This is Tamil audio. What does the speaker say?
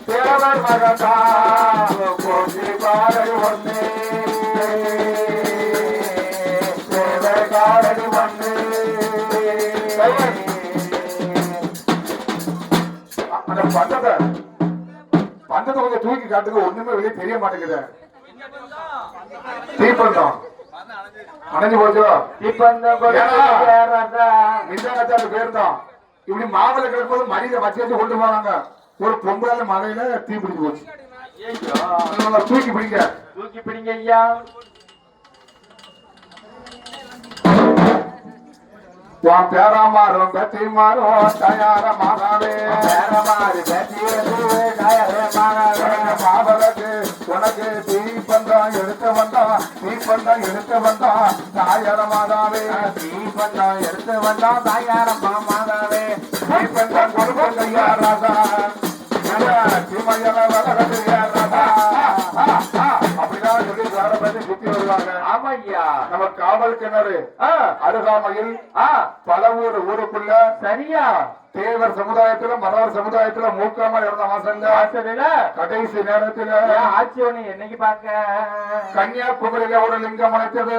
தேவர் மகதா கோட்டி பாடல் ஒன்று தேவர் காடல் ஒன்று அந்த பந்தத்தை கொஞ்சம் தூக்கி காட்டுங்க. ஒண்ணுமே வெளியே தெரிய மாட்டேங்குது. தீப்பந்தம் அணைஞ்சு போச்சோ? மின்சாரத்தாரு பேருந்தோம். இப்படி மாவில கிடக்கும்போது மடியில வச்சு வச்சு கொண்டு போனாங்க. ஒரு பொங்கல மழையில தீ பிடிச்சு போச்சு. தூக்கி பிடிங்க ஐயா. உன் பேராமாறும் பெற்றி மாறும் தயார மாறாவே பேரமாறு பெற்றி மாவலுக்கு உனக்கு தீப்பந்தம் எடுத்து வந்தோம் தாயார மாதாவே தீப்பந்தம் எடுத்து வந்தோம் தாயார மாதாவே தீப்பந்தம் கொடுப்போம் ஐயா ராதா தீமையெல்லாம் வளர்றது ராதா அப்படிதான் சொல்லி துவாரப்பதி சுத்தி வருவாங்க. ஆமா ஐயா. நம்ம காவல் கிணறு அருகாமையில் பல ஊருக்குள்ள சரியா தேவர் சமுதாயத்துல மறவர் சமுதாயத்துல மூக்காம இருந்த வாசல்ல கடைசி நேரத்துல ஆட்சி ஒண்ணு என்னைக்கு பாக்க கன்னியாகுமரியில ஒரு லிங்கம் அமைச்சது.